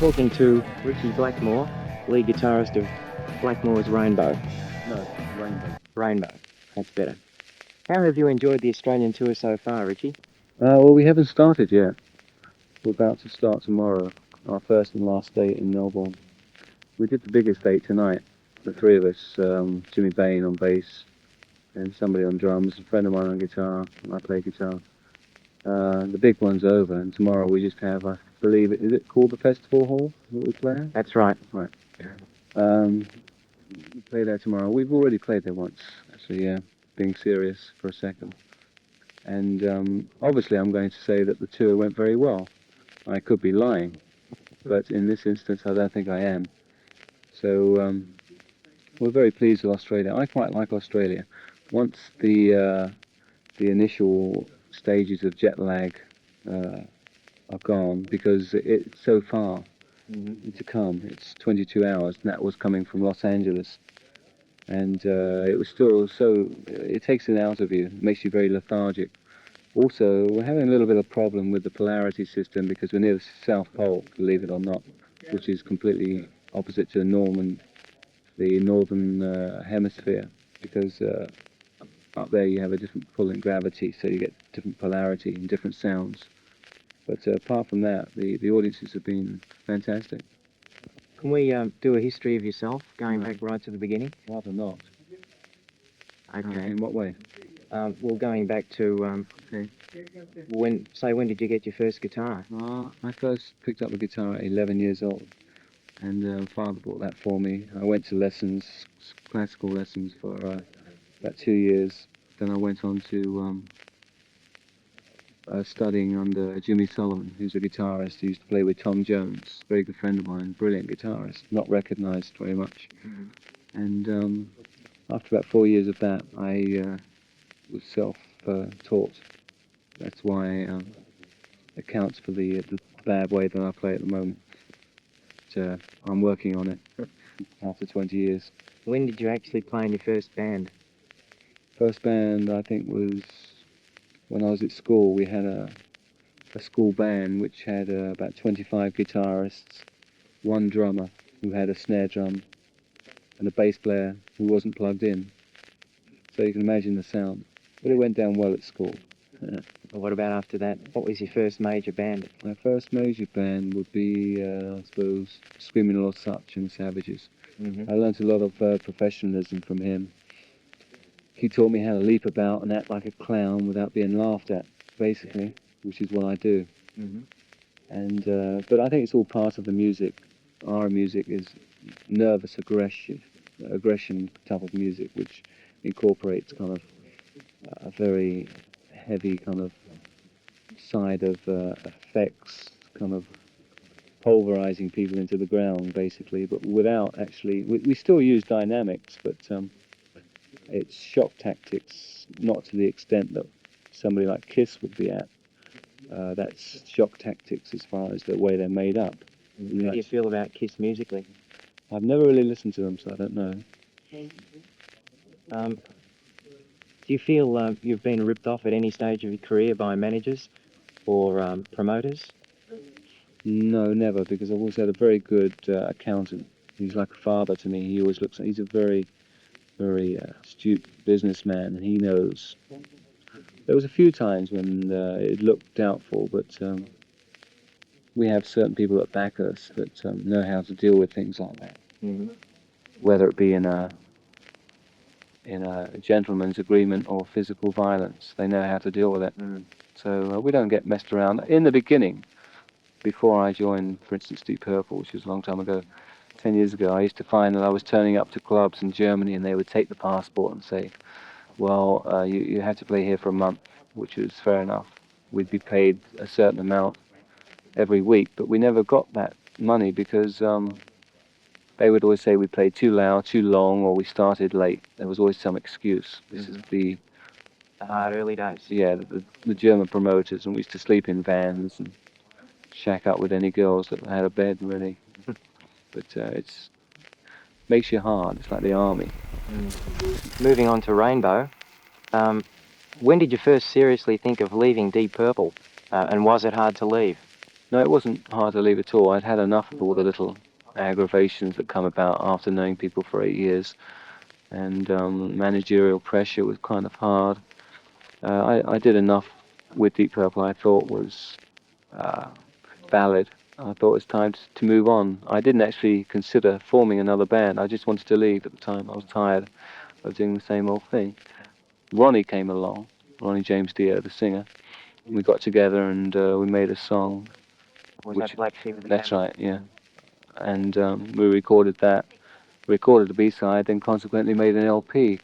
talking to Ritchie Blackmore, lead guitarist of Blackmore's Rainbow. No, Rainbow. Rainbow, that's better. How have you enjoyed the Australian tour so far, Ritchie? Well, we haven't started yet. We're about to start tomorrow, our first and last date in Melbourne. We did the biggest date tonight, the three of us, Jimmy Bain on bass, and somebody on drums, a friend of mine on guitar, and I play guitar. The big one's over, and tomorrow we just have, I believe, is it called the Festival Hall that we play at? That's right. Right. We play there tomorrow. We've already played there once, actually, being serious for a second. And obviously I'm going to say that the tour went very well. I could be lying, but in this instance I don't think I am. So we're very pleased with Australia. I quite like Australia. Once the initial stages of jet lag are gone, because it's so far to come. It's 22 hours, and that was coming from Los Angeles. And it was still so, it takes it out of you, it makes you very lethargic. Also, we're having a little bit of problem with the polarity system because we're near the South Pole, believe it or not, which is completely opposite to the northern hemisphere, because up there you have a different pull in gravity, so you get different polarity and different sounds. But apart from that, the audiences have been fantastic. Can we do a history of yourself, going back right to the beginning? Rather not. Okay. In what way? Well, going back to when did you get your first guitar? I first picked up a guitar at 11 years old, and Father bought that for me. I went to lessons, classical lessons, for about 2 years. Then I went on to studying under Jimmy Sullivan, who's a guitarist who used to play with Tom Jones, very good friend of mine, brilliant guitarist, not recognised very much. And after about 4 years of that, I was self-taught. That's why accounts for the bad way that I play at the moment. But, I'm working on it after 20 years. When did you actually play in your first band? First band, I think, was when I was at school. We had a school band which had about 25 guitarists, one drummer who had a snare drum, and a bass player who wasn't plugged in. So you can imagine the sound. But it went down well at school. Well, what about after that? What was your first major band? My first major band would be, I suppose, Screaming Lord Sutch and the Savages. I learnt a lot of professionalism from him. He taught me how to leap about and act like a clown without being laughed at, basically, which is what I do. And but I think it's all part of the music. Our music is nervous aggression type of music, which incorporates kind of a very heavy kind of side of effects, kind of pulverizing people into the ground, basically, but without actually. We still use dynamics, but it's shock tactics, not to the extent that somebody like Kiss would be at. That's shock tactics as far as the way they're made up. How do you feel about Kiss musically? I've never really listened to them, so I don't know. Do you feel you've been ripped off at any stage of your career by managers or promoters? No, never, because I've always had a very good accountant. He's like a father to me. He always looks. He's a very, very astute businessman, and he knows. There was a few times when it looked doubtful, but we have certain people that back us that know how to deal with things like that. Whether it be in a gentleman's agreement or physical violence, they know how to deal with it. So we don't get messed around. In the beginning, before I joined, for instance, Deep Purple, which was a long time ago, 10 years ago, I used to find that I was turning up to clubs in Germany and they would take the passport and say, well, you have to play here for a month, which was fair enough. We'd be paid a certain amount every week, but we never got that money because they would always say we played too loud, too long, or we started late. There was always some excuse. This is the hard early days. Yeah, the German promoters, and we used to sleep in vans and shack up with any girls that had a bed ready. But it's makes you hard. It's like the army. Moving on to Rainbow, when did you first seriously think of leaving Deep Purple, and was it hard to leave? No, it wasn't hard to leave at all. I'd had enough of all the little aggravations that come about after knowing people for 8 years, and managerial pressure was kind of hard. I did enough with Deep Purple I thought was uh, valid. I thought it was time to move on. I didn't actually consider forming another band. I just wanted to leave at the time. I was tired of doing the same old thing. Ronnie came along, Ronnie James Dio, the singer. We got together and we made a song. Was that Black Fever? That's right, yeah. And we recorded that, recorded the B-side, then consequently made an LP.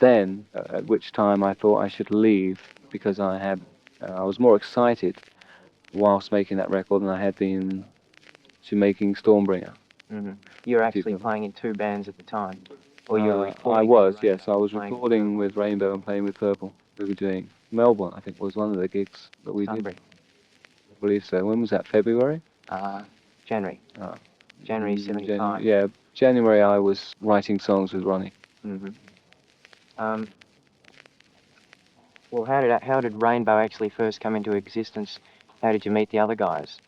Then, at which time I thought I should leave because I was more excited whilst making that record than I had been to making Stormbringer. Mm-hmm. You were actually playing in two bands at the time, or you were I recording? was, yes. I was recording with Rainbow and playing with Purple. We were doing Melbourne, I think, was one of the gigs that we did. I believe so. When was that? February? January. Oh. January '75. Yeah, January. I was writing songs with Ronnie. Mm-hmm. Well, how did Rainbow actually first come into existence? How did you meet the other guys?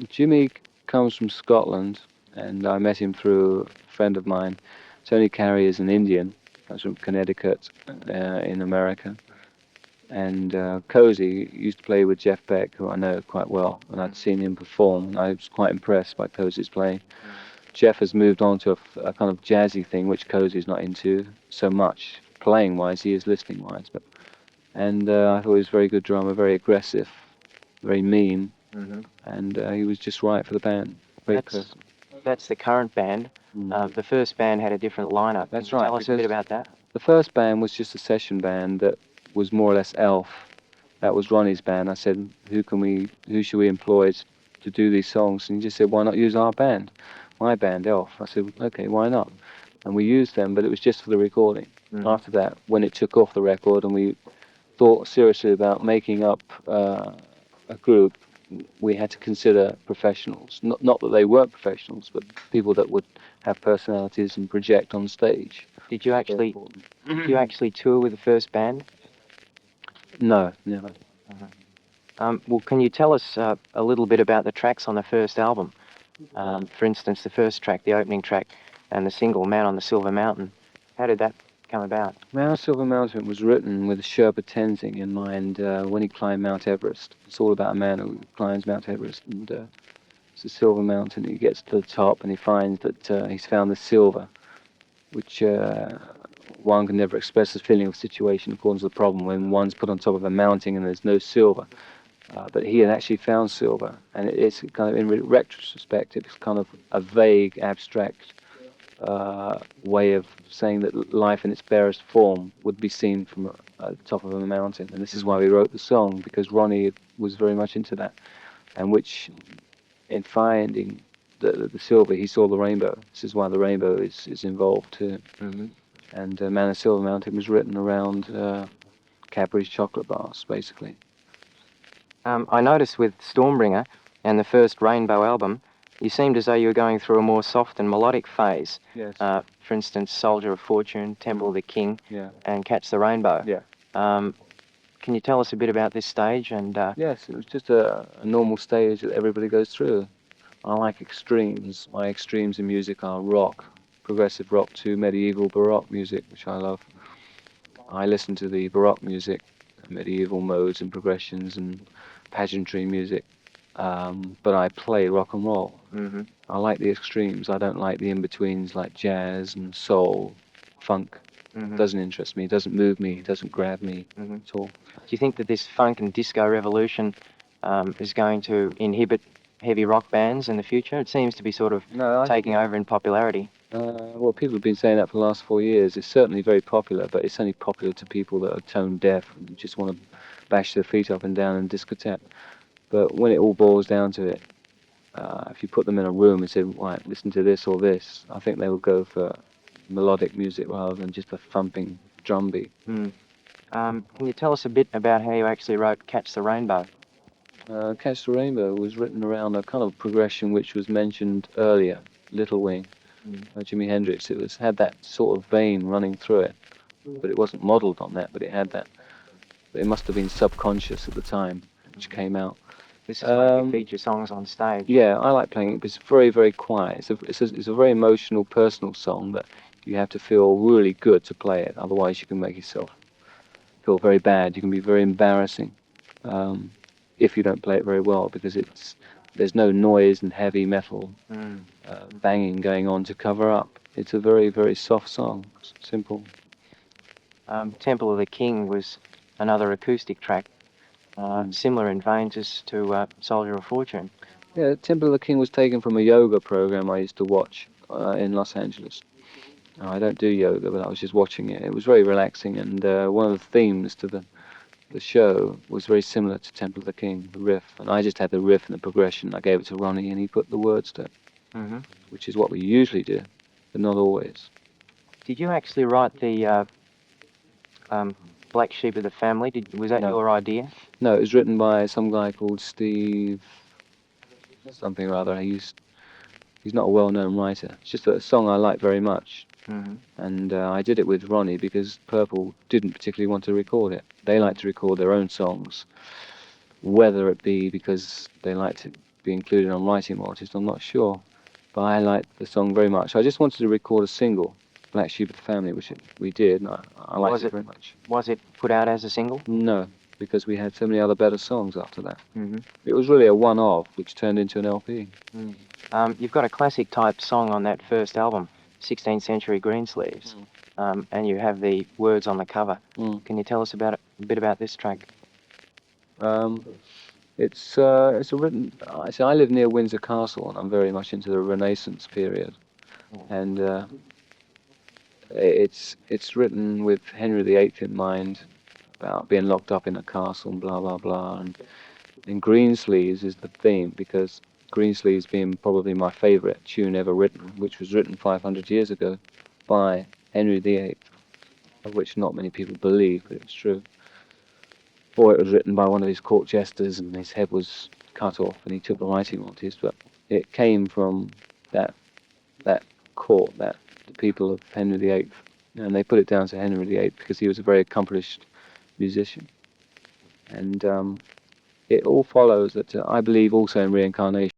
Jimmy comes from Scotland, and I met him through a friend of mine. Tony Carey is an Indian, comes from Connecticut in America. And Cozy used to play with Jeff Beck, who I know quite well, and I'd seen him perform, and I was quite impressed by Cozy's playing. Jeff has moved on to a kind of jazzy thing, which Cozy's not into so much playing-wise. He is listening-wise, and I thought he was a very good drummer, very aggressive, very mean, and he was just right for the band. Great person. That's the current band. The first band had a different lineup. That's Can you right. tell us a bit about that? The first band was just a session band that was more or less Elf. That was Ronnie's band. I said, who should we employ to do these songs? And he just said, why not use our band, my band, Elf? I said, okay, why not? And we used them, but it was just for the recording. After that, when it took off the record and we thought seriously about making up a group, we had to consider professionals. Not that they weren't professionals, but people that would have personalities and project on stage. Did you actually tour with the first band? No, never. Well, can you tell us a little bit about the tracks on the first album? For instance, the first track, the opening track, and the single "Man on the Silver Mountain." How did that come about? Man on Silver Mountain was written with Sherpa Tenzing in mind when he climbed Mount Everest. It's all about a man who climbs Mount Everest, and it's a silver mountain. He gets to the top and he finds that he's found the silver, which one can never express the feeling of situation according to the problem when one's put on top of a mountain and there's no silver. But he had actually found silver, and it's kind of, in retrospect, it's kind of a vague, abstract way of saying that life in its barest form would be seen from the top of a mountain. And this is why we wrote the song, because Ronnie was very much into that, and which, in finding the silver, he saw the rainbow. This is why the rainbow is involved too. And Man of Silver Mountain was written around Cadbury's chocolate bars, basically. I noticed with Stormbringer and the first Rainbow album, you seemed as though you were going through a more soft and melodic phase. Yes. For instance, Soldier of Fortune, Temple of the King, Yeah. and Catch the Rainbow. Yeah. Can you tell us a bit about this stage? And Yes, it was just a normal stage that everybody goes through. I like extremes. My extremes in music are rock, progressive rock to medieval Baroque music, which I love. I listen to the Baroque music, medieval modes and progressions and pageantry music, but I play rock and roll. I like the extremes. I don't like the in-betweens like jazz and soul, funk. Doesn't interest me, doesn't move me, doesn't grab me at all. Do you think that this funk and disco revolution is going to inhibit heavy rock bands in the future? It seems to be sort of taking over in popularity. Well, people have been saying that for the last 4 years. It's certainly very popular, but it's only popular to people that are tone deaf and just want to bash their feet up and down in discotheque. But when it all boils down to it, if you put them in a room and say, right, listen to this or this, I think they will go for melodic music rather than just a thumping drum beat. Can you tell us a bit about how you actually wrote Catch the Rainbow? Catch the Rainbow was written around a kind of progression which was mentioned earlier, Little Wing, by Jimi Hendrix. It had that sort of vein running through it, but it wasn't modelled on that, but it had that. But it must have been subconscious at the time, which came out. This is one of your feature songs on stage. Yeah, I like playing it because it's very, very quiet. It's a very emotional, personal song that you have to feel really good to play it. Otherwise, you can make yourself feel very bad. You can be very embarrassing if you don't play it very well, because there's no noise and heavy metal banging going on to cover up. It's a very, very soft song, simple. Temple of the King was another acoustic track, similar in veins as to Soldier of Fortune. Yeah, Temple of the King was taken from a yoga program I used to watch in Los Angeles. I don't do yoga, but I was just watching it. It was very relaxing, and one of the themes to the show was very similar to Temple of the King, the riff. And I just had the riff and the progression. I gave it to Ronnie, and he put the words to it, which is what we usually do, but not always. Did you actually write the Black Sheep of the Family? Was that your idea? No, it was written by some guy called Steve something or other. He's not a well-known writer. It's just a song I like very much. And I did it with Ronnie because Purple didn't particularly want to record it. They like to record their own songs, whether it be because they like to be included on writing artists, I'm not sure. But I liked the song very much. I just wanted to record a single, Black Sheep of the Family, which we did, and I liked it very much. Was it put out as a single? No, because we had so many other better songs after that. It was really a one-off, which turned into an LP. You've got a classic type song on that first album, 16th Century Greensleeves, and you have the words on the cover. Can you tell us a bit about this track? It's a written. I live near Windsor Castle, and I'm very much into the Renaissance period, and it's written with Henry VIII in mind, about being locked up in a castle and blah blah blah. And Greensleeves is the theme, because Greensleeves being probably my favourite tune ever written, which was written 500 years ago by Henry VIII, of which not many people believe, but it's true. Or it was written by one of his court jesters and his head was cut off and he took the writing royalties, but it came from that court, the people of Henry VIII, and they put it down to Henry VIII because he was a very accomplished musician. And it all follows that I believe also in reincarnation.